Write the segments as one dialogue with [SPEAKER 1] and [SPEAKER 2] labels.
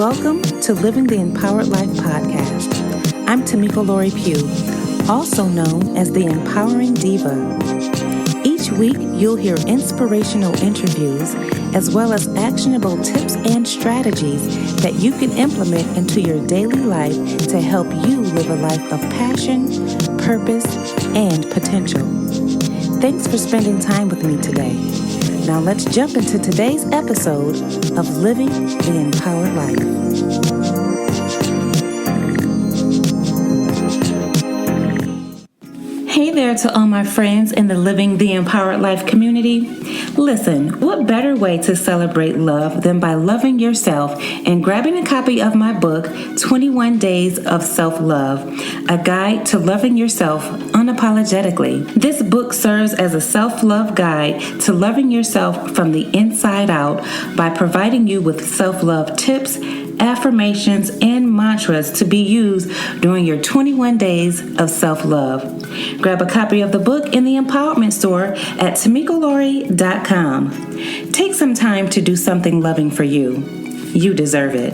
[SPEAKER 1] Welcome to Living the Empowered Life podcast. I'm Tamika Lori Pugh, also known as the Empowering Diva. Each week, you'll hear inspirational interviews as well as actionable tips and strategies that you can implement into your daily life to help you live a life of passion, purpose, and potential. Thanks for spending time with me today. Now let's jump into today's episode of Living the Empowered Life. Hey there to all my friends in the Living the Empowered Life community. Listen, what better way to celebrate love than by loving yourself and grabbing a copy of my book, 21 Days of Self-Love, a guide to loving yourself unapologetically. This book serves as a self-love guide to loving yourself from the inside out by providing you with self-love tips, affirmations, and mantras to be used during your 21 days of self-love. Grab a copy of the book in the empowerment store at tamikalori.com. Take some time to do something loving for you. You deserve it.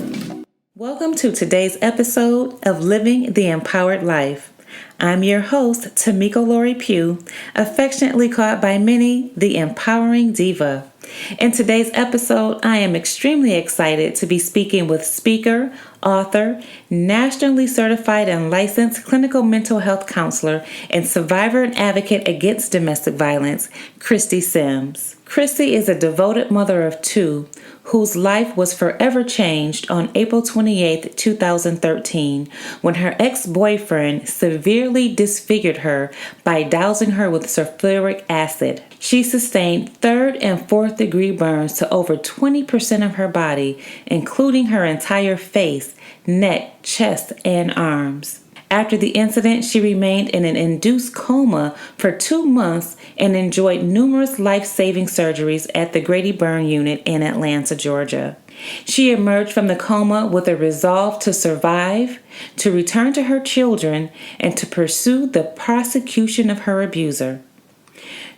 [SPEAKER 1] Welcome to today's episode of Living the Empowered Life. I'm your host, Tamika Lori Pugh, affectionately called by many the Empowering Diva. In today's episode, I am extremely excited to be speaking with speaker, author, nationally certified and licensed clinical mental health counselor, and survivor and advocate against domestic violence, Christy Sims. Christy is a devoted mother of two whose life was forever changed on April 28, 2013, when her ex-boyfriend severely disfigured her by dousing her with sulfuric acid. She sustained third and fourth degree burns to over 20% of her body, including her entire face, neck, chest, and arms. After the incident, she remained in an induced coma for 2 months and enjoyed numerous life-saving surgeries at the Grady Burn Unit in Atlanta, Georgia. She emerged from the coma with a resolve to survive, to return to her children, and to pursue the prosecution of her abuser.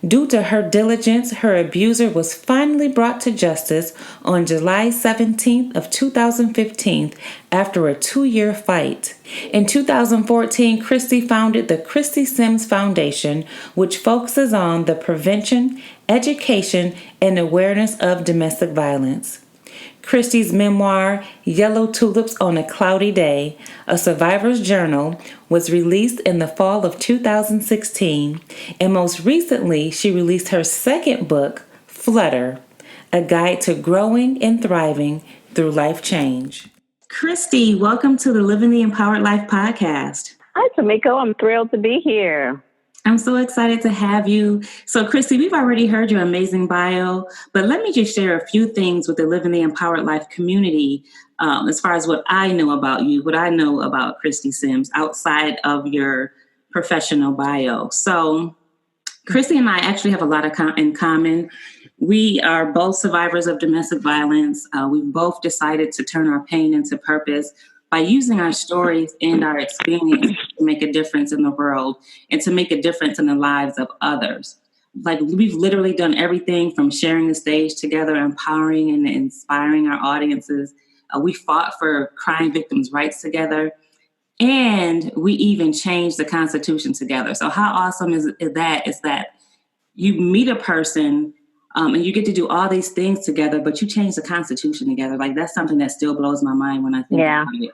[SPEAKER 1] Due to her diligence, her abuser was finally brought to justice on July 17th of 2015 after a 2-year fight. In 2014, Christy founded the Christy Sims Foundation, which focuses on the prevention, education, and awareness of domestic violence. Christy's memoir, Yellow Tulips on a Cloudy Day, a survivor's journal, was released in the fall of 2016, and most recently, she released her second book, Flutter, a guide to growing and thriving through life change. Christy, welcome to the Living the Empowered Life podcast.
[SPEAKER 2] Hi, Tamiko. I'm thrilled to be here.
[SPEAKER 1] I'm so excited to have you. So, Christy, we've already heard your amazing bio, but let me just share a few things with the Living the Empowered Life community as far as what I know about you, what I know about Christy Sims outside of your professional bio. So, Christy and I actually have a lot in common. We are both survivors of domestic violence. We've both decided to turn our pain into purpose by using our stories and our experience to make a difference in the world and to make a difference in the lives of others. Like, we've literally done everything from sharing the stage together, empowering and inspiring our audiences. We fought for crime victims' rights together, and we even changed the Constitution together. So how awesome is that you meet a person and you get to do all these things together, but you change the Constitution together. Like, that's something that still blows my mind when I think about it.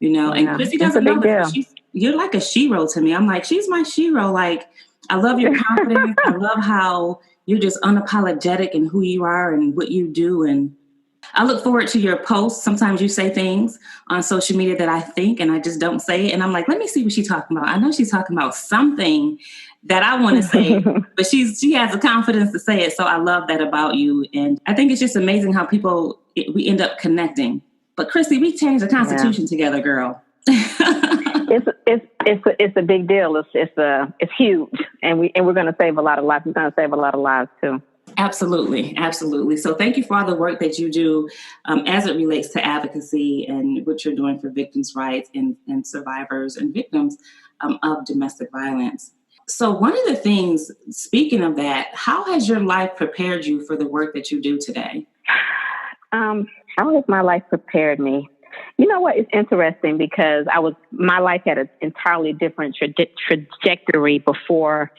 [SPEAKER 1] You know, and Christy doesn't know that you're like a shero to me. I'm like, she's my shero. Like, I love your confidence. I love how you're just unapologetic in who you are and what you do. And I look forward to your posts. Sometimes you say things on social media that I think and I just don't say it. And I'm like, let me see what she's talking about. I know she's talking about something that I want to say, but she has the confidence to say it. So I love that about you. And I think it's just amazing how we end up connecting. But Christy, we changed the Constitution together, girl.
[SPEAKER 2] It's a big deal. It's huge, and we're going to save a lot of lives. We're going to save a lot of lives too.
[SPEAKER 1] Absolutely, absolutely. So thank you for all the work that you do as it relates to advocacy and what you're doing for victims' rights and survivors and victims of domestic violence. So one of the things, speaking of that, how has your life prepared you for the work that you do today?
[SPEAKER 2] How has my life prepared me? You know what? It's interesting because my life had an entirely different trajectory before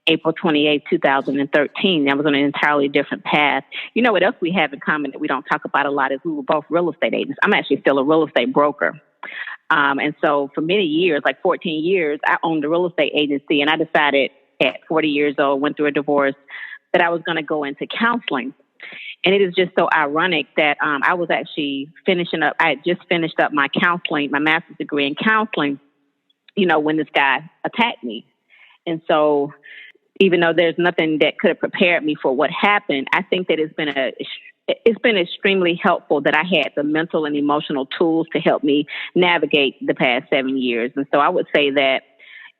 [SPEAKER 2] April 28th, 2013. I was on an entirely different path. You know what else we have in common that we don't talk about a lot is we were both real estate agents. I'm actually still a real estate broker. And so for many years, like 14 years, I owned a real estate agency, and I decided at 40 years old, went through a divorce, that I was going to go into counseling. And it is just so ironic that I was actually I had just finished up my counseling, my master's degree in counseling, when this guy attacked me. And so even though there's nothing that could have prepared me for what happened, I think that it's been extremely helpful that I had the mental and emotional tools to help me navigate the past 7 years. And so I would say that,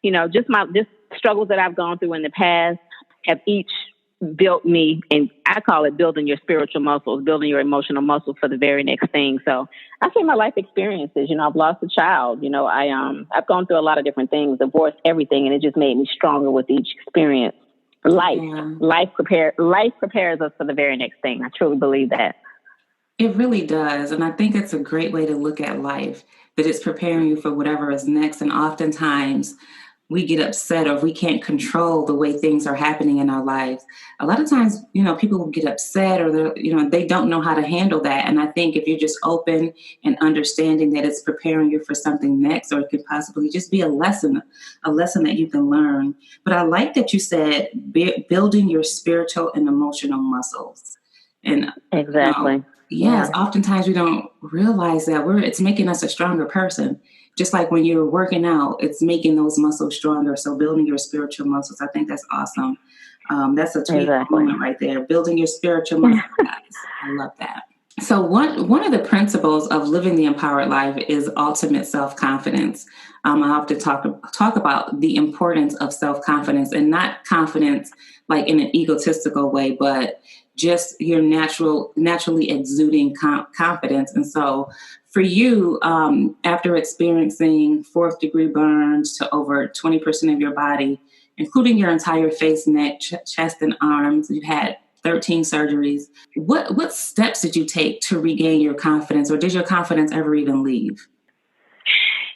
[SPEAKER 2] just struggles that I've gone through in the past have each built me, and I call it building your spiritual muscles, building your emotional muscles for the very next thing. So I say my life experiences, I've lost a child, I've gone through a lot of different things, divorced, everything, and it just made me stronger with each experience. Life prepares us for the very next thing. I truly believe that.
[SPEAKER 1] It really does. And I think it's a great way to look at life, that it's preparing you for whatever is next. And oftentimes we get upset or we can't control the way things are happening in our lives. A lot of times, people will get upset or they don't know how to handle that. And I think if you're just open and understanding that it's preparing you for something next, or it could possibly just be a lesson that you can learn. But I like that you said building your spiritual and emotional muscles. And
[SPEAKER 2] exactly.
[SPEAKER 1] Yes, oftentimes we don't realize that it's making us a stronger person. Just like when you're working out, it's making those muscles stronger. So building your spiritual muscles, I think that's awesome. That's a tweet moment right there. Building your spiritual muscles, guys. I love that. So one of the principles of living the empowered life is ultimate self-confidence. I often talk about the importance of self-confidence, and not confidence like in an egotistical way, but just your naturally exuding confidence. And so for you, after experiencing 4th degree burns to over 20% of your body, including your entire face, neck, chest, and arms, you've had 13 surgeries. What steps did you take to regain your confidence, or did your confidence ever even leave?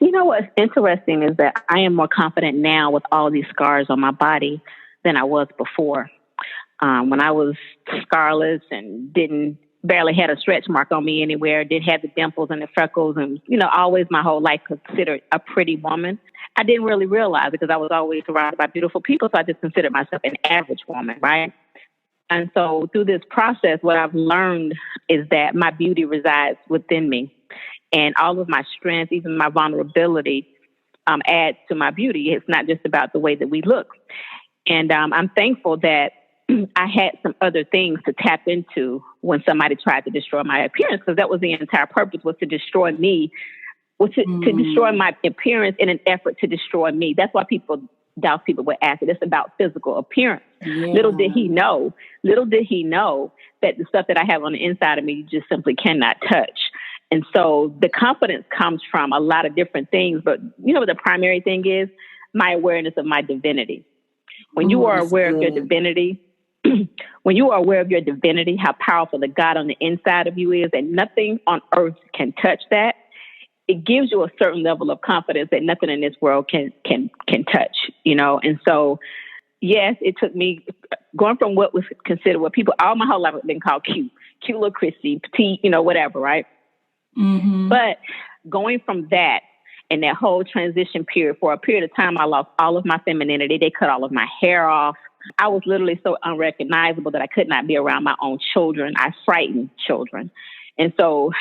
[SPEAKER 2] What's interesting is that I am more confident now with all these scars on my body than I was before. When I was scarless and barely had a stretch mark on me anywhere, did have the dimples and the freckles, and, always my whole life considered a pretty woman. I didn't really realize, because I was always surrounded by beautiful people, so I just considered myself an average woman, right? And so through this process, what I've learned is that my beauty resides within me, and all of my strength, even my vulnerability, adds to my beauty. It's not just about the way that we look. And I'm thankful that I had some other things to tap into when somebody tried to destroy my appearance, because that was the entire purpose, was to destroy me, to destroy my appearance in an effort to destroy me. That's why doubt people with acid. It's about physical appearance. Yeah. Little did he know that the stuff that I have on the inside of me, you just simply cannot touch. And so the confidence comes from a lot of different things. But what the primary thing is? My awareness of my divinity. When you are aware of your divinity, how powerful the God on the inside of you is, and nothing on earth can touch that, it gives you a certain level of confidence that nothing in this world can touch, And so, yes, it took me going from what was considered, what people all my whole life have been called cute little Christy, petite, whatever, right? Mm-hmm. But going from that and that whole transition period, for a period of time, I lost all of my femininity. They cut all of my hair off. I was literally so unrecognizable that I could not be around my own children. I frightened children. And so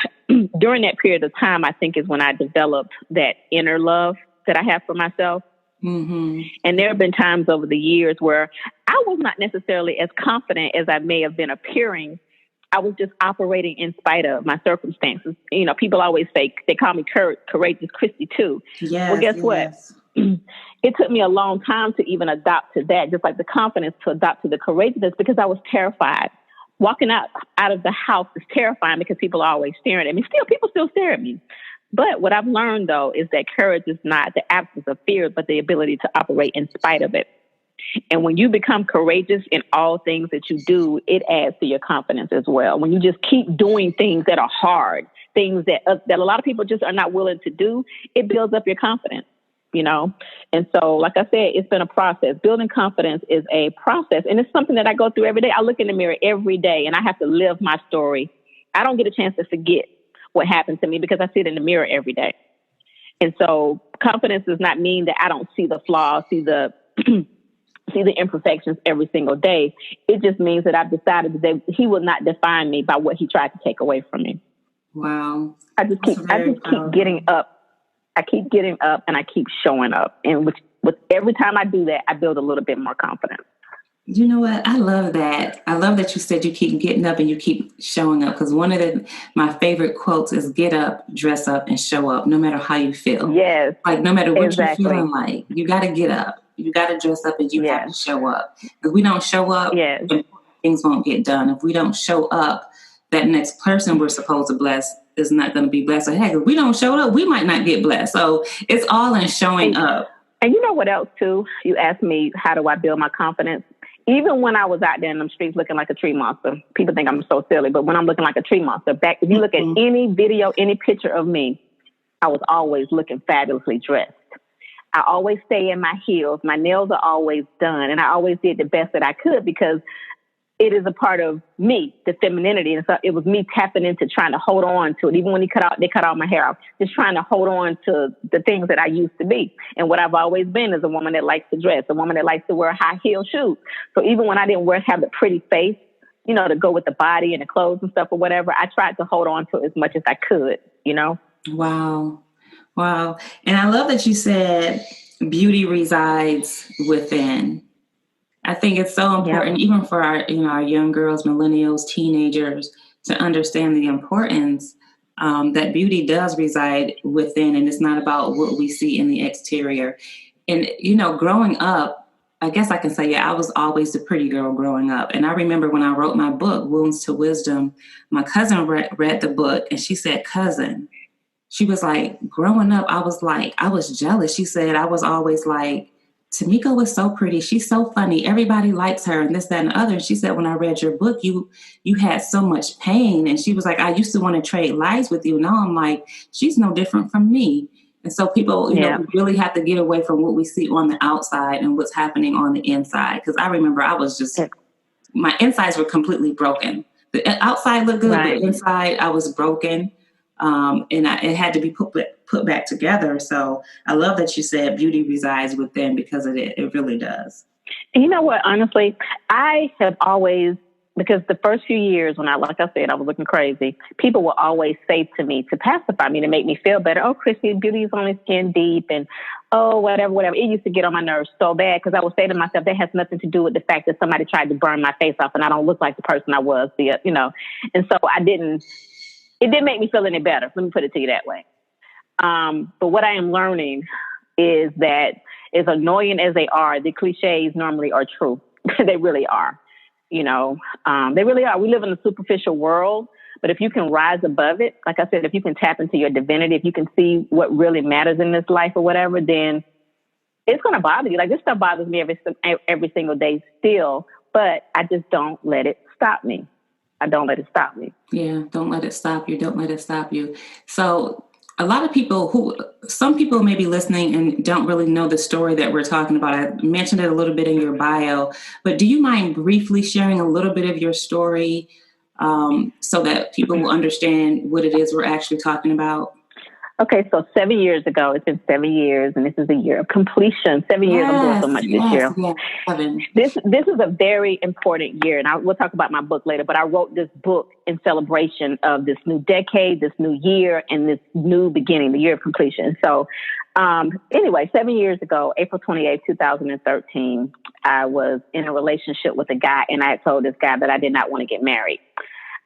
[SPEAKER 2] during that period of time, I think is when I developed that inner love that I have for myself. Mm-hmm. And there have been times over the years where I was not necessarily as confident as I may have been appearing. I was just operating in spite of my circumstances. People always say, they call me courageous Christy too. Yes, well, guess what? It took me a long time to even adopt to that, just like the confidence to adopt to the courageousness, because I was terrified. Walking out of the house is terrifying because people are always staring at me. People still stare at me. But what I've learned, though, is that courage is not the absence of fear, but the ability to operate in spite of it. And when you become courageous in all things that you do, it adds to your confidence as well. When you just keep doing things that are hard, things that a lot of people just are not willing to do, it builds up your confidence, you know? And so, like I said, it's been a process. Building confidence is a process, and it's something that I go through every day. I look in the mirror every day, and I have to live my story. I don't get a chance to forget what happened to me because I sit in the mirror every day. And so confidence does not mean that I don't see the flaws, see the imperfections every single day. It just means that I've decided that he will not define me by what he tried to take away from me.
[SPEAKER 1] Wow.
[SPEAKER 2] I just keep getting up. I keep getting up and I keep showing up. And with every time I do that, I build a little bit more confidence.
[SPEAKER 1] You know what? I love that. I love that you said you keep getting up and you keep showing up, because one of my favorite quotes is get up, dress up, and show up, no matter how you feel.
[SPEAKER 2] Yes.
[SPEAKER 1] Like no matter what
[SPEAKER 2] exactly.
[SPEAKER 1] you're feeling like, you got to get up. You got to dress up and you have to show up. If we don't show up, things won't get done. If we don't show up, that next person we're supposed to bless is not going to be blessed. So, heck, if we don't show up, we might not get blessed. So it's all in showing up.
[SPEAKER 2] And you know what else, too? You asked me, how do I build my confidence? Even when I was out there in them streets looking like a tree monster, people think I'm so silly, but when I'm looking like a tree monster, if you look at any video, any picture of me, I was always looking fabulously dressed. I always stay in my heels. My nails are always done. And I always did the best that I could because it is a part of me, the femininity. And so it was me tapping into trying to hold on to it. Even when they cut all my hair off, just trying to hold on to the things that I used to be. And what I've always been is a woman that likes to dress, a woman that likes to wear high heel shoes. So even when I didn't have the pretty face, you know, to go with the body and the clothes and stuff or whatever, I tried to hold on to it as much as I could, you know?
[SPEAKER 1] Wow. Wow. And I love that you said beauty resides within. I think it's so important, even for our young girls, millennials, teenagers, to understand the importance that beauty does reside within, and it's not about what we see in the exterior. And, you know, growing up, I guess I can say, I was always the pretty girl growing up. And I remember when I wrote my book, Wounds to Wisdom, my cousin read the book and she said, cousin, she was like, growing up, I was jealous. She said, I was always like, Tamika was so pretty. She's so funny. Everybody likes her and this, that, and the other. And she said, when I read your book, you had so much pain. And she was like, I used to want to trade lives with you. Now I'm like, she's no different from me. And so people, you know, really have to get away from what we see on the outside and what's happening on the inside. Because I remember I was just, my insides were completely broken. The outside looked good, but inside I was broken. And it had to be put back together. So I love that you said beauty resides within, because it really does.
[SPEAKER 2] And you know what, honestly, I have always, because the first few years when I was looking crazy, people will always say to me, to pacify me, to make me feel better, oh, Christy, beauty is only skin deep, and oh, whatever. It used to get on my nerves so bad, because I would say to myself, that has nothing to do with the fact that somebody tried to burn my face off and I don't look like the person I was, you know. And so it didn't make me feel any better. Let me put it to you that way. But what I am learning is that, as annoying as they are, the cliches normally are true. They really are. You know, they really are. We live in a superficial world, but if you can rise above it, like I said, if you can tap into your divinity, if you can see what really matters in this life or whatever, then it's going to bother you. Like, this stuff bothers me every single day still, but I just don't let it stop me. I don't let it stop me.
[SPEAKER 1] Yeah, don't let it stop you. Don't let it stop you. So a lot of people some people may be listening and don't really know the story that we're talking about. I mentioned it a little bit in your bio, but do you mind briefly sharing a little bit of your story so that people will understand what it is we're actually talking about?
[SPEAKER 2] Okay, so 7 years ago, it's been 7 years, and this is a year of completion. 7 years, I'm doing so much this year. Yes. This is a very important year, and we'll talk about my book later, but I wrote this book in celebration of this new decade, this new year, and this new beginning, the year of completion. So anyway, 7 years ago, April 28, 2013, I was in a relationship with a guy, and I had told this guy that I did not want to get married.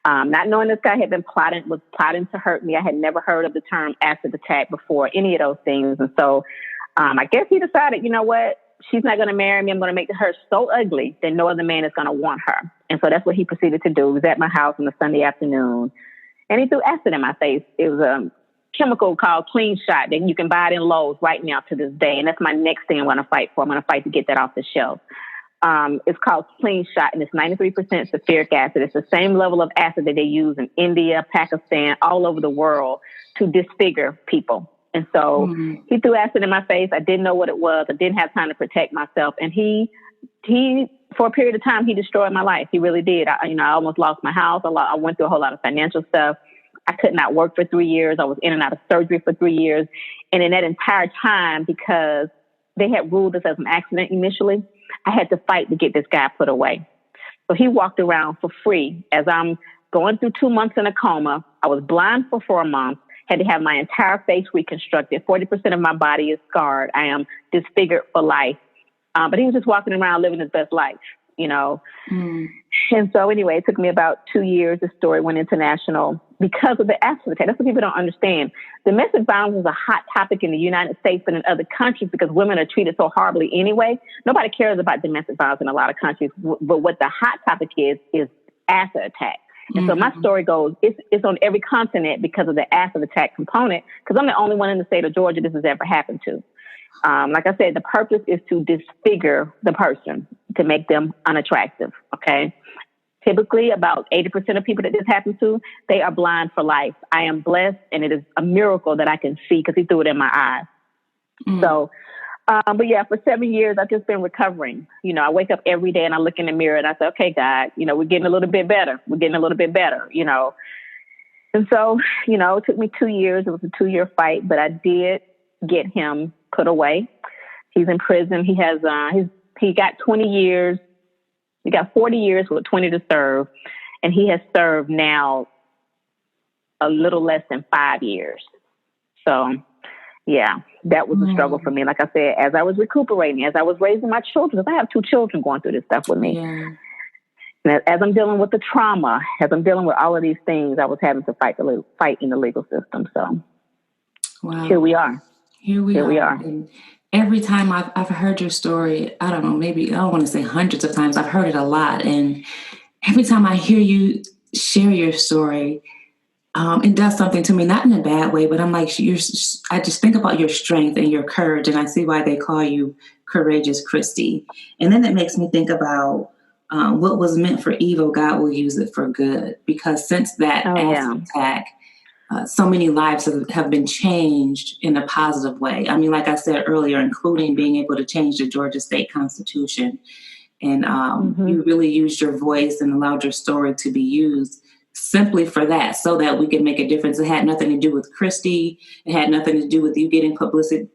[SPEAKER 2] Not knowing this guy was plotting to hurt me. I had never heard of the term acid attack before, any of those things. And so I guess he decided, you know what? She's not going to marry me. I'm going to make her so ugly that no other man is going to want her. And so that's what he proceeded to do. He was at my house on a Sunday afternoon, and he threw acid in my face. It was a chemical called Clean Shot that you can buy it in Lowe's right now to this day. And that's my next thing I'm going to fight for. I'm going to fight to get that off the shelf. It's called Slingshot, and it's 93% sulfuric acid. It's the same level of acid that they use in India, Pakistan, all over the world to disfigure people. And so he threw acid in my face. I didn't know what it was. I didn't have time to protect myself. And he for a period of time, he destroyed my life. He really did. I almost lost my house. I went through a whole lot of financial stuff. I could not work for 3 years. I was in and out of surgery for 3 years. And in that entire time, because they had ruled this as an accident initially, I had to fight to get this guy put away. So he walked around for free as I'm going through 2 months in a coma. I was blind for 4 months, had to have my entire face reconstructed. 40% of my body is scarred. I am disfigured for life. But he was just walking around living his best life, And so anyway, it took me about 2 years. The story went international because of the acid attack. That's what people don't understand. Domestic violence is a hot topic in the United States and in other countries because women are treated so horribly anyway. Nobody cares about domestic violence in a lot of countries. But what the hot topic is acid attack. And so my story goes, it's on every continent because of the acid attack component, because I'm the only one in the state of Georgia this has ever happened to. Like I said, the purpose is to disfigure the person, to make them unattractive, okay? Typically, about 80% of people that this happens to, they are blind for life. I am blessed, and it is a miracle that I can see because he threw it in my eyes. So, but yeah, for 7 years, I've just been recovering. I wake up every day and I look in the mirror and I say, okay, God, we're getting a little bit better. We're getting a little bit better, And so, it took me 2 years. It was a 2-year fight, but I did get him put away. He's in prison. He has, he got 20 years. He got 40 years with 20 to serve. And he has served now a little less than 5 years. So, yeah, that was a struggle for me. Like I said, as I was recuperating, as I was raising my children, because I have 2 children going through this stuff with me. Yeah. And as I'm dealing with the trauma, as I'm dealing with all of these things, I was having to fight in the legal system. So here we are.
[SPEAKER 1] Here we are. And every time I've heard your story, I don't know, maybe, I don't want to say hundreds of times, I've heard it a lot. And every time I hear you share your story, it does something to me, not in a bad way, but I'm like, I just think about your strength and your courage, and I see why they call you Courageous Christy. And then it makes me think about what was meant for evil, God will use it for good. Because since that attack, so many lives have been changed in a positive way. I mean, like I said earlier, including being able to change the Georgia state constitution. And you really used your voice and allowed your story to be used simply for that, so that we can make a difference. It had nothing to do with Christy. It had nothing to do with you getting publicity,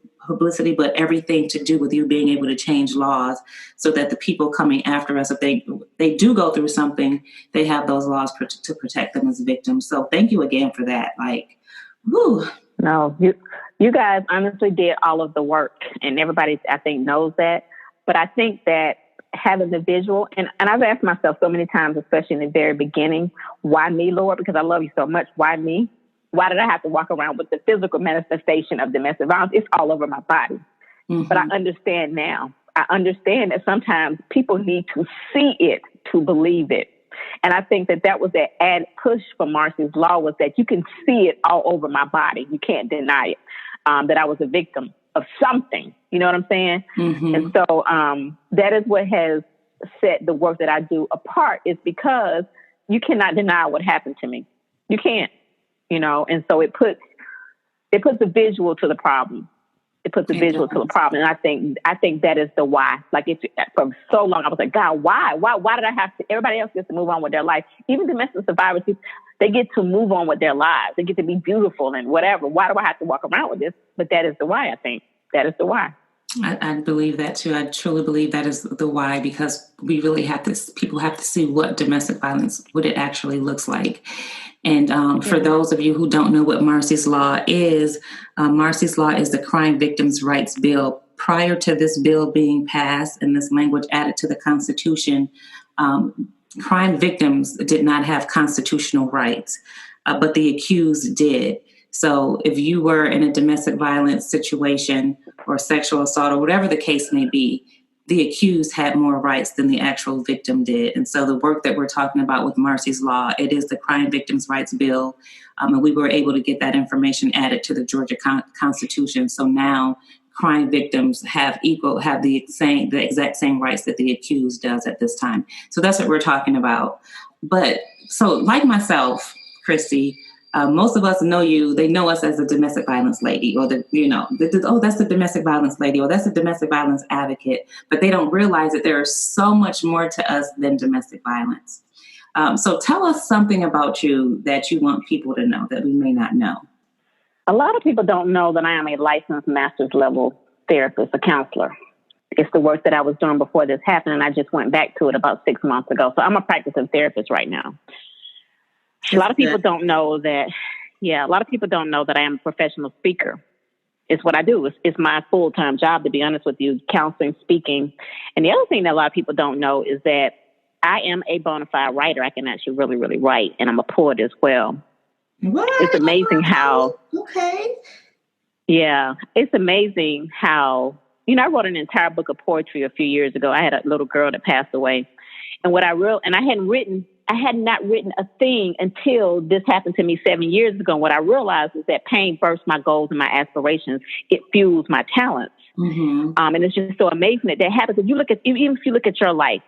[SPEAKER 1] but everything to do with you being able to change laws so that the people coming after us, if they do go through something, they have those laws to protect them as victims. So thank you again for that. Like, whoo.
[SPEAKER 2] No, you guys honestly did all of the work, and everybody, I think, knows that. But I think that having the visual, and I've asked myself so many times, especially in the very beginning, why me, Lord? Because I love you so much. Why me? Why did I have to walk around with the physical manifestation of domestic violence? It's all over my body. But I understand now. I understand that sometimes people need to see it to believe it. And I think that was that added push for Marcy's Law, was that you can see it all over my body. You can't deny it, that I was a victim of something. You know what I'm saying? And so that is what has set the work that I do apart, is because you cannot deny what happened to me. You can't. And so it puts a visual to the problem. It puts a visual to the problem. And I think that is the why. Like, for so long, I was like, God, why did I have to? Everybody else gets to move on with their life. Even domestic survivors, they get to move on with their lives. They get to be beautiful and whatever. Why do I have to walk around with this? But that is the why, I think. That is the why.
[SPEAKER 1] I believe that too. I truly believe that is the why, because we really people have to see what domestic violence, what it actually looks like. And for those of you who don't know what Marcy's Law is the Crime Victims' Rights Bill. Prior to this bill being passed and this language added to the Constitution, crime victims did not have constitutional rights, but the accused did. So if you were in a domestic violence situation or sexual assault or whatever the case may be, the accused had more rights than the actual victim did. And so the work that we're talking about with Marcy's Law, it is the Crime Victims' Rights Bill. And we were able to get that information added to the Georgia Constitution. So now crime victims have the exact same rights that the accused does at this time. So that's what we're talking about. But so like myself, Christy, most of us know you. They know us as a domestic violence lady, or that's the domestic violence lady, or that's the domestic violence advocate. But they don't realize that there is so much more to us than domestic violence. So tell us something about you that you want people to know that we may not know.
[SPEAKER 2] A lot of people don't know that I am a licensed master's level therapist, a counselor. It's the work that I was doing before this happened, and I just went back to it about 6 months ago. So I'm a practicing therapist right now. A lot of people don't know that. Yeah, a lot of people don't know that I am a professional speaker. It's what I do. It's my full-time job, to be honest with you, counseling, speaking. And the other thing that a lot of people don't know is that I am a bona fide writer. I can actually really, really write, and I'm a poet as well.
[SPEAKER 1] What?
[SPEAKER 2] It's amazing how.
[SPEAKER 1] Okay.
[SPEAKER 2] Yeah, it's amazing how, I wrote an entire book of poetry a few years ago. I had a little girl that passed away. And I had not written a thing until this happened to me 7 years ago. And what I realized is that pain bursts my goals and my aspirations. It fuels my talents.
[SPEAKER 1] Mm-hmm.
[SPEAKER 2] And it's just so amazing that happens. Even if you look at your life,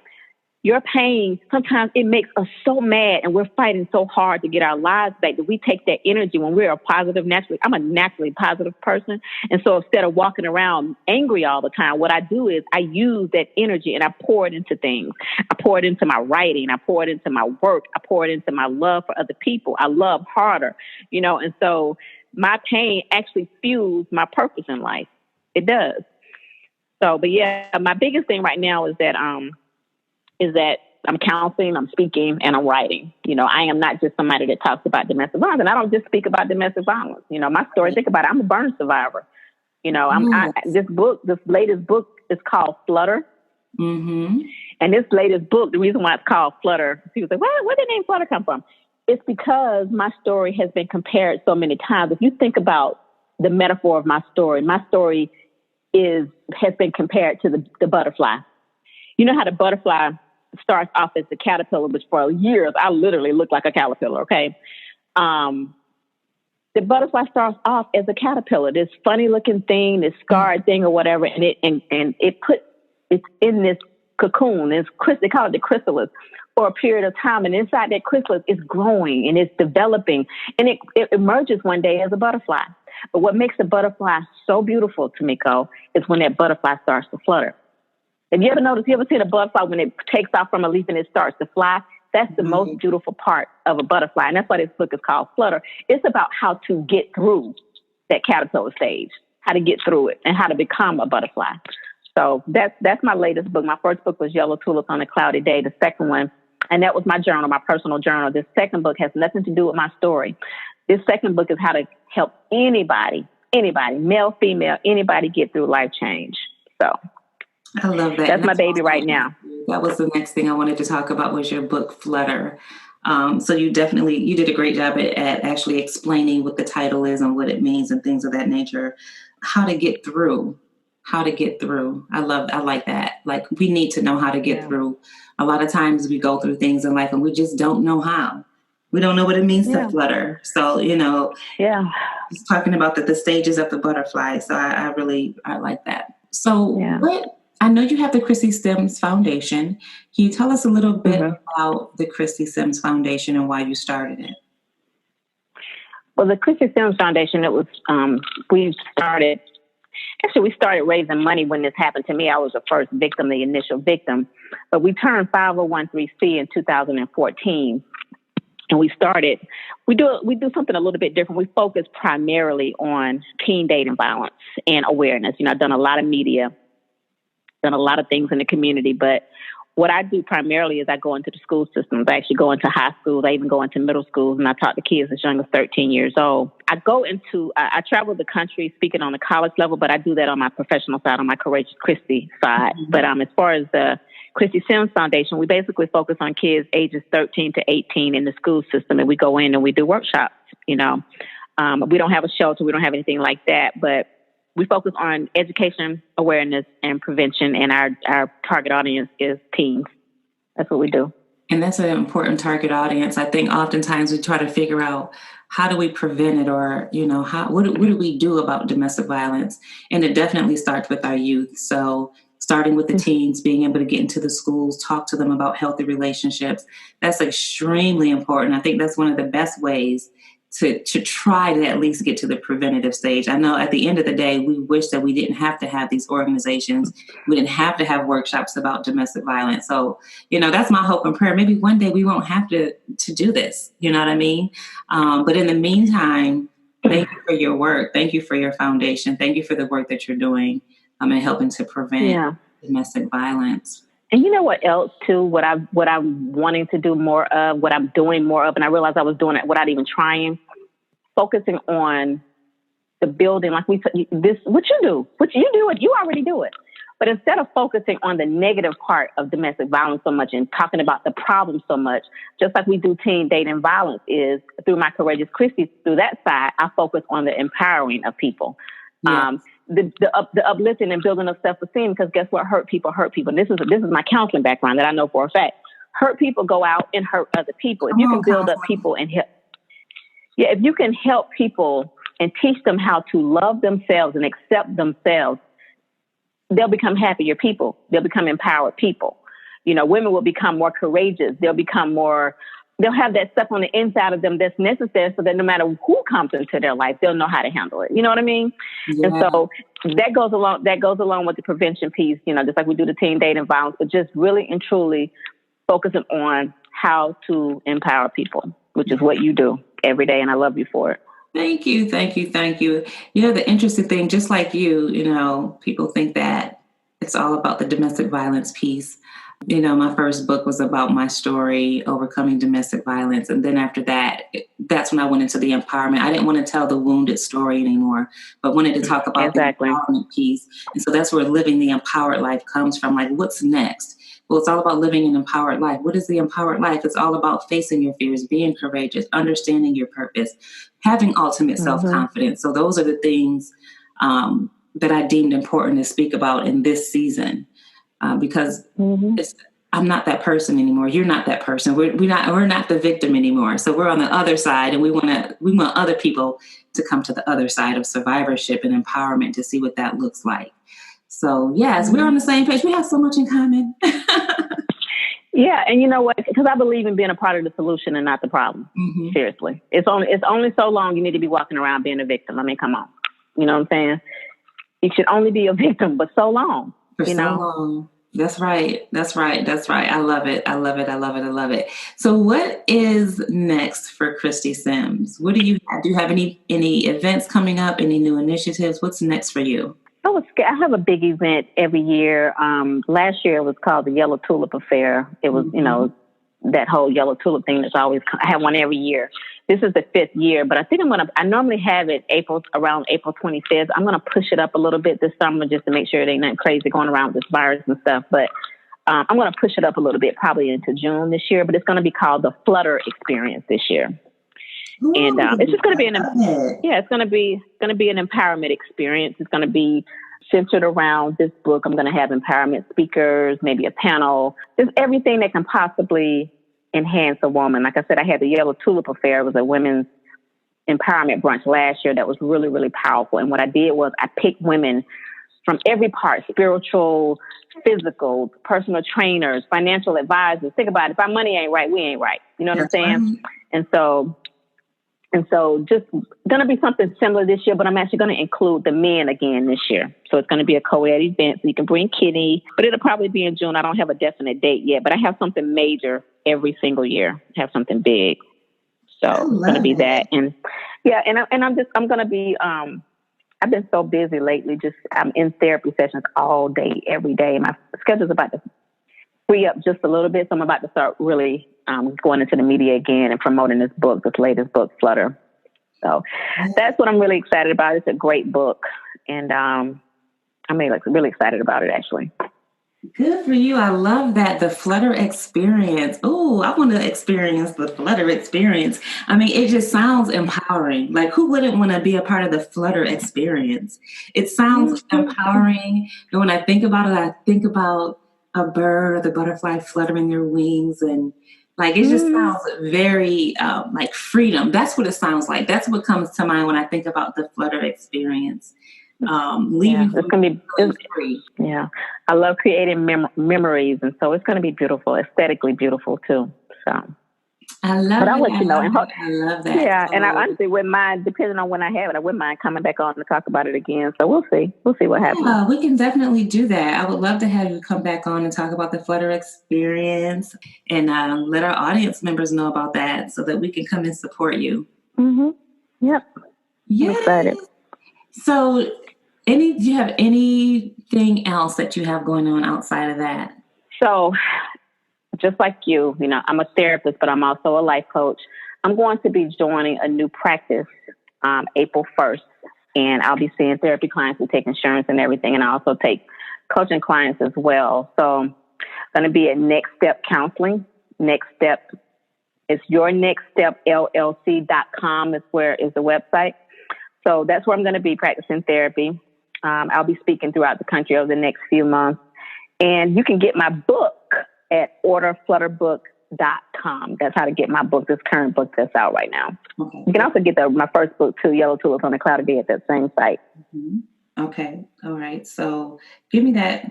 [SPEAKER 2] your pain, sometimes it makes us so mad, and we're fighting so hard to get our lives back that we take that energy when we're I'm a naturally positive person. And so instead of walking around angry all the time, what I do is I use that energy and I pour it into things. I pour it into my writing. I pour it into my work. I pour it into my love for other people. I love harder, and so my pain actually fuels my purpose in life. It does. So, but yeah, my biggest thing right now is that I'm counseling, I'm speaking, and I'm writing. I am not just somebody that talks about domestic violence, and I don't just speak about domestic violence. My story, think about it, I'm a burn survivor. This latest book is called Flutter.
[SPEAKER 1] Mm-hmm.
[SPEAKER 2] And this latest book, the reason why it's called Flutter, people say, where did the name Flutter come from? It's because my story has been compared so many times. If you think about the metaphor of my story has been compared to the butterfly. You know how the butterfly starts off as the caterpillar, which for years I literally looked like a caterpillar. Okay. The butterfly starts off as a caterpillar, this funny looking thing, this scarred thing or whatever. And it's in this cocoon. They call it the chrysalis for a period of time. And inside that chrysalis is growing and it's developing, and it emerges one day as a butterfly. But what makes a butterfly so beautiful, Tamiko, is when that butterfly starts to flutter. Have you ever seen a butterfly when it takes off from a leaf and it starts to fly? That's the most beautiful part of a butterfly. And that's why this book is called Flutter. It's about how to get through that caterpillar stage, how to get through it, and how to become a butterfly. So that's my latest book. My first book was Yellow Tulips on a Cloudy Day. The second one, and that was my journal, my personal journal. This second book has nothing to do with my story. This second book is how to help anybody, male, female, anybody get through life change. So
[SPEAKER 1] I love that.
[SPEAKER 2] That's my baby right now.
[SPEAKER 1] That was the next thing I wanted to talk about was your book, Flutter. So you did a great job at actually explaining what the title is and what it means and things of that nature. How to get through. I like that. Like, we need to know how to get through. A lot of times we go through things in life and we just don't know how. We don't know what it means to flutter. So, just talking about the stages of the butterfly. So I like that. So I know you have the Christy Sims Foundation. Can you tell us a little bit about the Christy Sims Foundation and why you started it?
[SPEAKER 2] Well, the Christy Sims Foundation, it was, we started raising money when this happened to me. I was the first victim, the initial victim. But we turned 501(c) in 2014. And we do something a little bit different. We focus primarily on teen dating violence and awareness. I've done a lot of media, done a lot of things in the community, but what I do primarily is I go into the school systems. I actually go into high schools. I even go into middle schools, and I talk to kids as young as 13 years old. I travel the country speaking on the college level, but I do that on my professional side, on my Courageous Christy side. Mm-hmm. But as far as the Christy Sims Foundation, we basically focus on kids ages 13 to 18 in the school system, and we go in and we do workshops. We don't have a shelter. We don't have anything like that, but we focus on education, awareness, and prevention, and our target audience is teens. That's what we do.
[SPEAKER 1] And that's an important target audience. I think oftentimes we try to figure out how do we prevent it, or, what do we do about domestic violence? And it definitely starts with our youth. So starting with the teens, being able to get into the schools, talk to them about healthy relationships, that's extremely important. I think that's one of the best ways to try to at least get to the preventative stage. I know at the end of the day, we wish that we didn't have to have these organizations. We didn't have to have workshops about domestic violence. So, that's my hope and prayer. Maybe one day we won't have to do this. You know what I mean? But in the meantime, thank you for your work. Thank you for your foundation. Thank you for the work that you're doing and helping to prevent domestic violence.
[SPEAKER 2] And you know what else too? What I'm wanting to do more of, what I'm doing more of, and I realized I was doing it without even trying. Focusing on the building, like what you do it, you already do it. But instead of focusing on the negative part of domestic violence so much and talking about the problem so much, just like we do teen dating violence, is through my Courageous Christy, through that side, I focus on the empowering of people. Yes. The uplifting and building of self-esteem, because guess what? Hurt people. And this is my counseling background that I know for a fact. Hurt people go out and hurt other people. If you can build up people and help, if you can help people and teach them how to love themselves and accept themselves, they'll become happier people. They'll become empowered people. Women will become more courageous. They'll have that stuff on the inside of them that's necessary, so that no matter who comes into their life, they'll know how to handle it. You know what I mean? Yeah. And so that goes along with the prevention piece, just like we do the teen dating violence, but just really and truly focusing on how to empower people, which is what you do every day. And I love you for it.
[SPEAKER 1] Thank you. The interesting thing, just like you, people think that it's all about the domestic violence piece. My first book was about my story, overcoming domestic violence. And then after that, that's when I went into the empowerment. I didn't want to tell the wounded story anymore, but wanted to talk about the empowerment piece. And so that's where living the empowered life comes from. Like, what's next? Well, it's all about living an empowered life. What is the empowered life? It's all about facing your fears, being courageous, understanding your purpose, having ultimate self-confidence. So those are the things that I deemed important to speak about in this season. Because I'm not that person anymore. You're not that person. We're not the victim anymore. So we're on the other side, and we want other people to come to the other side of survivorship and empowerment to see what that looks like. So yes, we're on the same page. We have so much in common.
[SPEAKER 2] Yeah, and you know what? Because I believe in being a part of the solution and not the problem. Seriously, it's only so long you need to be walking around being a victim. I mean, come on. You know what I'm saying? You should only be a victim, but so long.
[SPEAKER 1] For so long. That's right. I love it. So what is next for Christy Sims? What do you have? Do you have any events coming up? Any new initiatives? What's next for you?
[SPEAKER 2] I have a big event every year. Last year it was called the Yellow Tulip Affair. It was, that whole yellow tulip thing I have one every year. This is the 5th year, but I think I normally have it around April 25th. I'm going to push it up a little bit this summer just to make sure it ain't nothing crazy going around with this virus and stuff. But I'm going to push it up a little bit, probably into June this year, but it's going to be called the Flutter Experience this year. Ooh, and it's just going to be it's going to be an empowerment experience. It's going to be centered around this book. I'm going to have empowerment speakers, maybe a panel, just everything that can possibly enhance a woman. Like I said, I had the Yellow Tulip Affair. It was a women's empowerment brunch last year that was really, really powerful. And what I did was I picked women from every part: spiritual, physical, personal trainers, financial advisors. Think about it. If our money ain't right, we ain't right. You know what I'm saying? Right. And so just going to be something similar this year, but I'm actually going to include the men again this year. So it's going to be a co-ed event. So you can bring Kitty, but it'll probably be in June. I don't have a definite date yet, but I have something major every single year. I have something big. So it's going to be that. And yeah, I'm going to be, I've been so busy lately. I'm in therapy sessions all day, every day. My schedule's about to free up just a little bit. So I'm about to start really going into the media again and promoting this latest book, Flutter. So that's what I'm really excited about. It's a great book. And I'm really excited about it, actually.
[SPEAKER 1] Good for you. I love that. The Flutter experience. Oh, I want to experience the Flutter experience. I mean, it just sounds empowering. Like, who wouldn't want to be a part of the Flutter experience? It sounds empowering. And when I think about it, I think about a bird or the butterfly fluttering their wings and Like it just sounds very like freedom. That's what it sounds like. That's what comes to mind when I think about the Flutter experience. Leaving
[SPEAKER 2] it's gonna be
[SPEAKER 1] free.
[SPEAKER 2] Yeah, I love creating memories, and so it's gonna be beautiful, aesthetically beautiful too. So
[SPEAKER 1] I love
[SPEAKER 2] but I'll
[SPEAKER 1] that.
[SPEAKER 2] let you know.
[SPEAKER 1] I love that.
[SPEAKER 2] Yeah,
[SPEAKER 1] so,
[SPEAKER 2] and I honestly wouldn't mind, depending on when I have it, I wouldn't mind coming back on to talk about it again. So we'll see. We'll see what happens.
[SPEAKER 1] We can definitely do that. I would love to have you come back on and talk about the Flutter experience and let our audience members know about that so that we can come and support you.
[SPEAKER 2] Yep.
[SPEAKER 1] Yeah.
[SPEAKER 2] I'm excited.
[SPEAKER 1] So do you have anything else that you have going on outside of that?
[SPEAKER 2] So just like you, I'm a therapist, but I'm also a life coach. I'm going to be joining a new practice April 1st, and I'll be seeing therapy clients who take insurance and everything, and I also take coaching clients as well. So I'm going to be at Next Step Counseling. Next Step, it's yournextstepllc.com is the website. So that's where I'm going to be practicing therapy. I'll be speaking throughout the country over the next few months. And you can get my book at orderflutterbook.com. That's how to get my book, this current book that's out right now. Okay. You can also get my first book too, Yellow Tulips on a Cloudy Day, at that same site.
[SPEAKER 1] Mm-hmm. Okay. All right. So give me that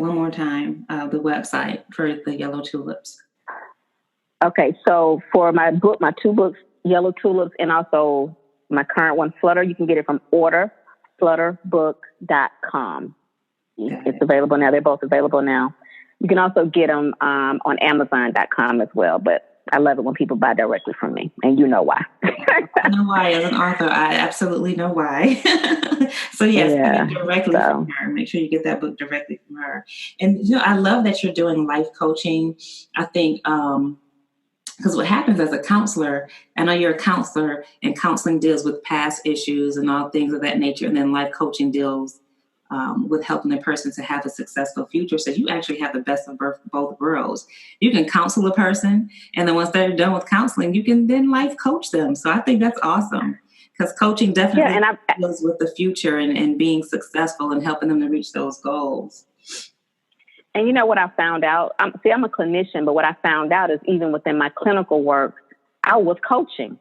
[SPEAKER 1] one more time, the website for the Yellow Tulips.
[SPEAKER 2] Okay. So for my book, my two books, Yellow Tulips, and also my current one, Flutter, you can get it from orderflutterbook.com. It's available now. They're both available now. You can also get them on Amazon.com as well. But I love it when people buy directly from me, and you know why.
[SPEAKER 1] I know why. As an author, I absolutely know why. So yes, get it directly from her. Make sure you get that book directly from her. And I love that you're doing life coaching. I think because what happens as a counselor, I know you're a counselor, and counseling deals with past issues and all things of that nature, and then life coaching deals with helping the person to have a successful future. So you actually have the best of both worlds. You can counsel a person, and then once they're done with counseling, you can then life coach them. So I think that's awesome, because coaching definitely deals with the future and being successful and helping them to reach those goals.
[SPEAKER 2] And you know what I found out? I'm a clinician, but what I found out is even within my clinical work, I was coaching.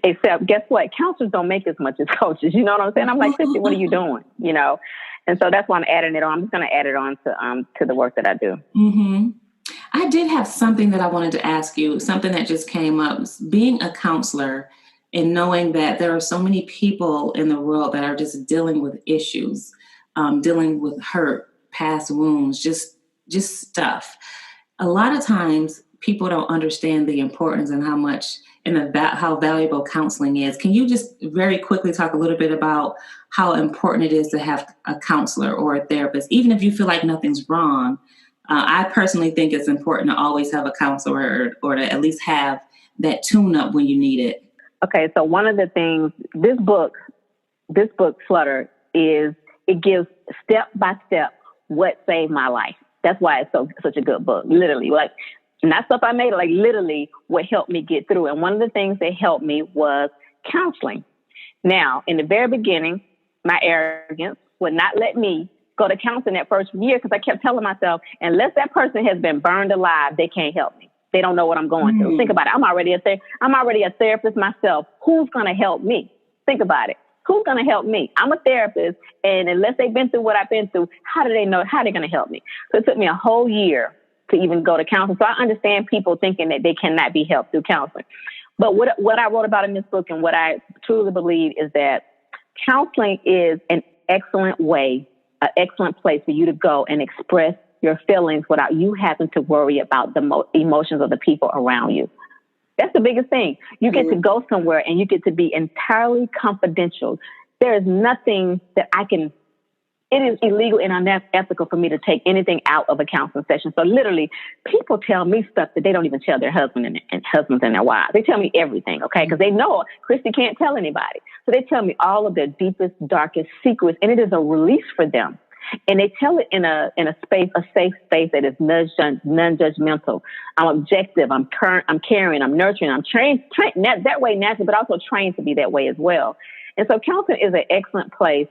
[SPEAKER 2] Except, guess what? Counselors don't make as much as coaches. You know what I'm saying? I'm like, Christy, what are you doing? And so that's why I'm adding it on. I'm just going to add it on to the work that I do.
[SPEAKER 1] Mm-hmm. I did have something that I wanted to ask you, something that just came up. Being a counselor and knowing that there are so many people in the world that are just dealing with issues, dealing with hurt, past wounds, just stuff. A lot of times people don't understand the importance and how much and how valuable counseling is. Can you just very quickly talk a little bit about how important it is to have a counselor or a therapist, even if you feel like nothing's wrong? I personally think it's important to always have a counselor or to at least have that tune-up when you need it.
[SPEAKER 2] Okay, so one of the things, this book, Flutter, it gives step by step what saved my life. That's why it's such a good book. Literally, like, not stuff I made, like literally what helped me get through. And one of the things that helped me was counseling. Now, in the very beginning, my arrogance would not let me go to counseling that first year, because I kept telling myself, unless that person has been burned alive, they can't help me. They don't know what I'm going through. Think about it. I'm already a therapist myself. Who's going to help me? Think about it. Who's going to help me? I'm a therapist, and unless they've been through what I've been through, how do they know how they're going to help me? So it took me a whole year to even go to counseling. So I understand people thinking that they cannot be helped through counseling. But what I wrote about in this book, and what I truly believe, is that counseling is an excellent way, an excellent place for you to go and express your feelings without you having to worry about the emotions of the people around you. That's the biggest thing. You get to go somewhere and you get to be entirely confidential. There is nothing that it is illegal and unethical for me to take anything out of a counseling session. So literally, people tell me stuff that they don't even tell their husbands and their wives. They tell me everything, okay? Because they know Christy can't tell anybody. So they tell me all of their deepest, darkest secrets, and it is a release for them. And they tell it in a space, a safe space that is non-judgmental. I'm objective. I'm caring. I'm nurturing. I'm trained that way naturally, but also trained to be that way as well. And so counseling is an excellent place.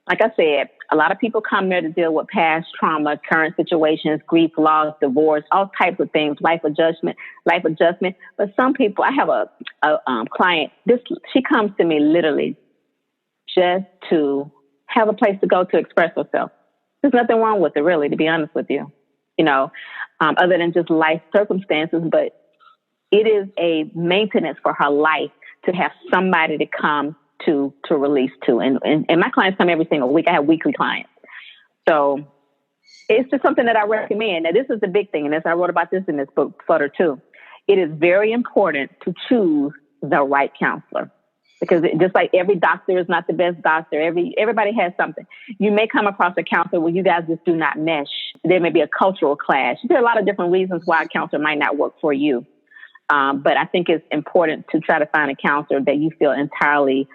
[SPEAKER 2] Like I said, A lot of people come there to deal with past trauma, current situations, grief, loss, divorce, all types of things, life adjustment. But some people, I have a client, she comes to me literally just to have a place to go to express herself. There's nothing wrong with it, really, to be honest with you, other than just life circumstances. But it is a maintenance for her life to have somebody to come to release to. And my clients come every single week. I have weekly clients. So it's just something that I recommend. Now, this is the big thing. And as I wrote about this in this book, Flutter too, it is very important to choose the right counselor. Because just like every doctor is not the best doctor, everybody has something. You may come across a counselor where you guys just do not mesh. There may be a cultural clash. There are a lot of different reasons why a counselor might not work for you. But I think it's important to try to find a counselor that you feel entirely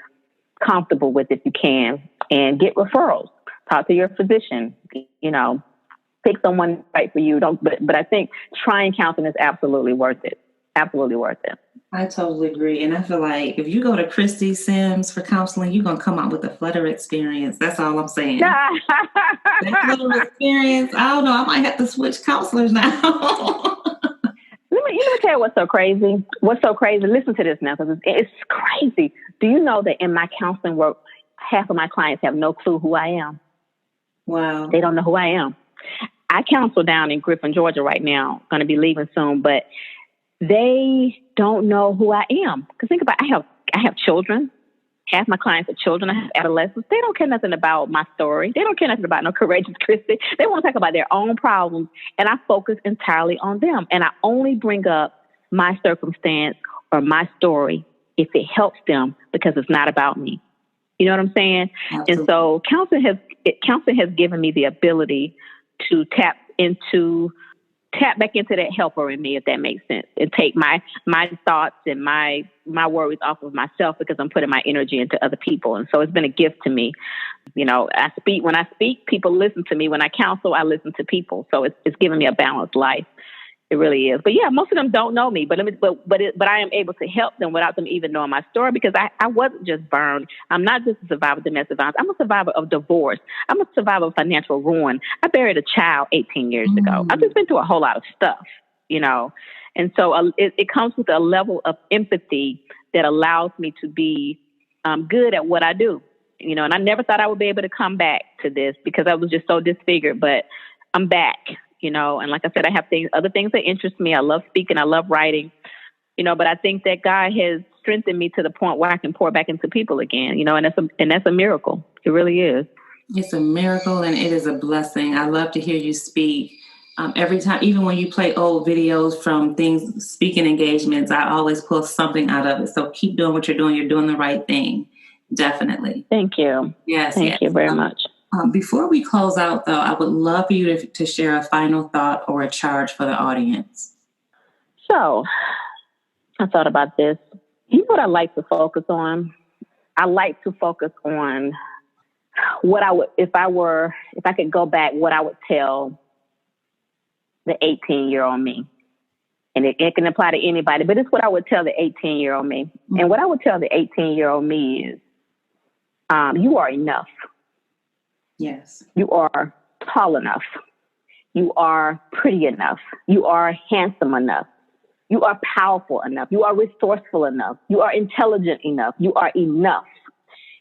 [SPEAKER 2] comfortable with if you can, and get referrals. Talk to your physician, pick someone right for you. But I think trying counseling is absolutely worth it. Absolutely worth it.
[SPEAKER 1] I totally agree. And I feel like if you go to Christy Sims for counseling, you're going to come out with a Flutter experience. That's all I'm saying. That Flutter experience, I don't know. I might have to switch counselors now.
[SPEAKER 2] Let me tell you what's so crazy. Listen to this now, because it's crazy. Do you know that in my counseling work, half of my clients have no clue who I am?
[SPEAKER 1] Wow.
[SPEAKER 2] They don't know who I am. I counsel down in Griffin, Georgia right now. Going to be leaving soon, but they don't know who I am. Because think about it, I have children. Half my clients are children. I have adolescents. They don't care nothing about my story. They don't care nothing about no courageous Christy. They want to talk about their own problems, and I focus entirely on them. And I only bring up my circumstance or my story if it helps them, because it's not about me. You know what I'm saying? Absolutely. And so counseling has given me the ability to tap back into that helper in me, if that makes sense, and take my thoughts and my worries off of myself, because I'm putting my energy into other people. And so it's been a gift to me. When I speak, people listen to me. When I counsel, I listen to people. So it's given me a balanced life. It really is. But yeah, most of them don't know me, but I am able to help them without them even knowing my story, because I wasn't just burned. I'm not just a survivor of domestic violence. I'm a survivor of divorce. I'm a survivor of financial ruin. I buried a child 18 years ago. I've just been through a whole lot of stuff, and so it comes with a level of empathy that allows me to be good at what I do, and I never thought I would be able to come back to this, because I was just so disfigured, but I'm back. And like I said, I have other things that interest me. I love speaking. I love writing, but I think that God has strengthened me to the point where I can pour back into people again, and that's a miracle. It really is.
[SPEAKER 1] It's a miracle, and it is a blessing. I love to hear you speak. Every time, even when you play old videos from speaking engagements, I always pull something out of it. So keep doing what you're doing. You're doing the right thing. Definitely.
[SPEAKER 2] Thank you.
[SPEAKER 1] Yes.
[SPEAKER 2] Thank you very much.
[SPEAKER 1] Before we close out, though, I would love for you to share a final thought or a charge for the audience. So
[SPEAKER 2] I thought about this. You know what I like to focus on? I like to focus on what I would, if I could go back, what I would tell the 18-year-old me. And it can apply to anybody, but it's what I would tell the 18-year-old me. Mm-hmm. And what I would tell the 18-year-old me is, you are enough.
[SPEAKER 1] Yes.
[SPEAKER 2] You are tall enough. You are pretty enough. You are handsome enough. You are powerful enough. You are resourceful enough. You are intelligent enough. You are enough.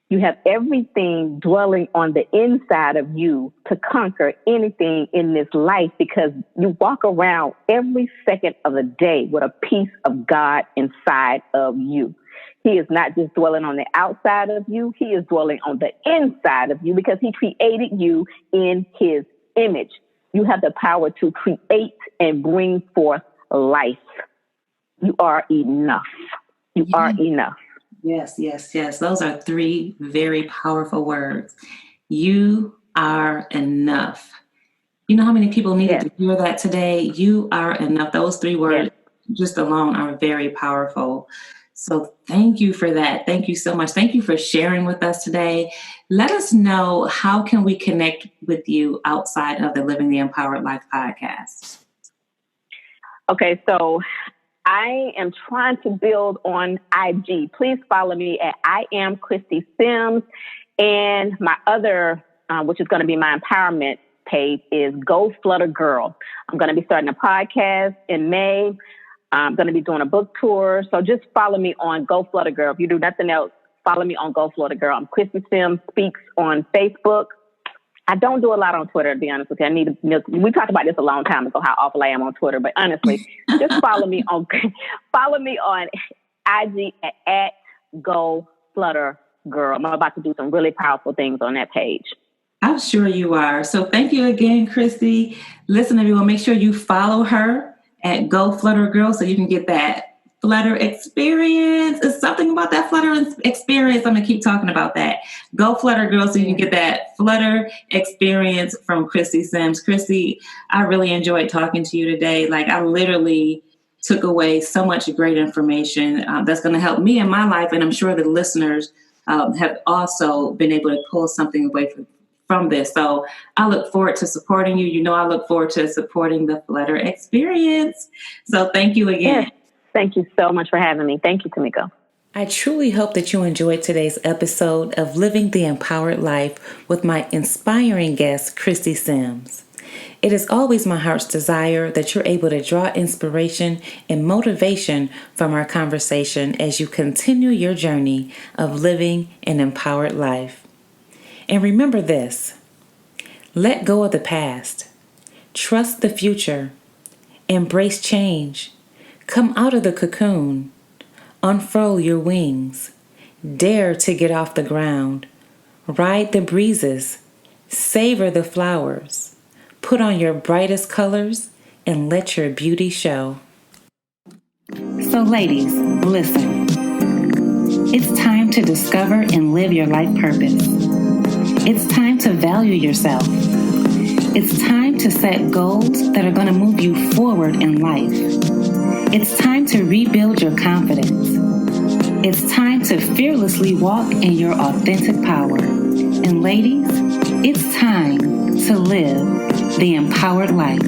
[SPEAKER 2] You have everything dwelling on the inside of you to conquer anything in this life, because you walk around every second of the day with a piece of God inside of you. He is not just dwelling on the outside of you. He is dwelling on the inside of you, because he created you in his image. You have the power to create and bring forth life. You are enough. You are enough.
[SPEAKER 1] Yes, yes, yes. Those are three very powerful words. You are enough. You know how many people needed to hear that today? You are enough. Those three words just alone are very powerful. So thank you for that. Thank you so much. Thank you for sharing with us today. Let us know, how can we connect with you outside of the Living the Empowered Life podcast?
[SPEAKER 2] Okay, so I am trying to build on IG. Please follow me at I am Christy Sims. And my other which is going to be my empowerment page, is Go Flutter Girl. I'm going to be starting a podcast in May. I'm going to be doing a book tour. So just follow me on Go Flutter Girl. If you do nothing else, follow me on Go Flutter Girl. I'm Christy Sims Speaks on Facebook. I don't do a lot on Twitter, to be honest with you. We talked about this a long time ago, how awful I am on Twitter. But honestly, just follow me on IG at Go Flutter Girl. I'm about to do some really powerful things on that page.
[SPEAKER 1] I'm sure you are. So thank you again, Christy. Listen, everyone, make sure you follow her at Go Flutter Girl so you can get that Flutter experience. It's something about that Flutter experience. I'm going to keep talking about that. Go Flutter Girl so you can get that Flutter experience from Christy Sims. Christy, I really enjoyed talking to you today. Like, I literally took away so much great information that's going to help me in my life. And I'm sure the listeners have also been able to pull something away from this. So I look forward to supporting you. You know, I look forward to supporting the Flutter experience. So thank you again.
[SPEAKER 2] Yes. Thank you so much for having me. Thank you, Tamiko.
[SPEAKER 1] I truly hope that you enjoyed today's episode of Living the Empowered Life with my inspiring guest, Christy Sims. It is always my heart's desire that you're able to draw inspiration and motivation from our conversation as you continue your journey of living an empowered life. And remember this: let go of the past, trust the future, embrace change, come out of the cocoon, unfurl your wings, dare to get off the ground, ride the breezes, savor the flowers, put on your brightest colors, and let your beauty show. So ladies, listen. It's time to discover and live your life purpose. It's time to value yourself. It's time to set goals that are going to move you forward in life. It's time to rebuild your confidence. It's time to fearlessly walk in your authentic power. And ladies, it's time to live the empowered life.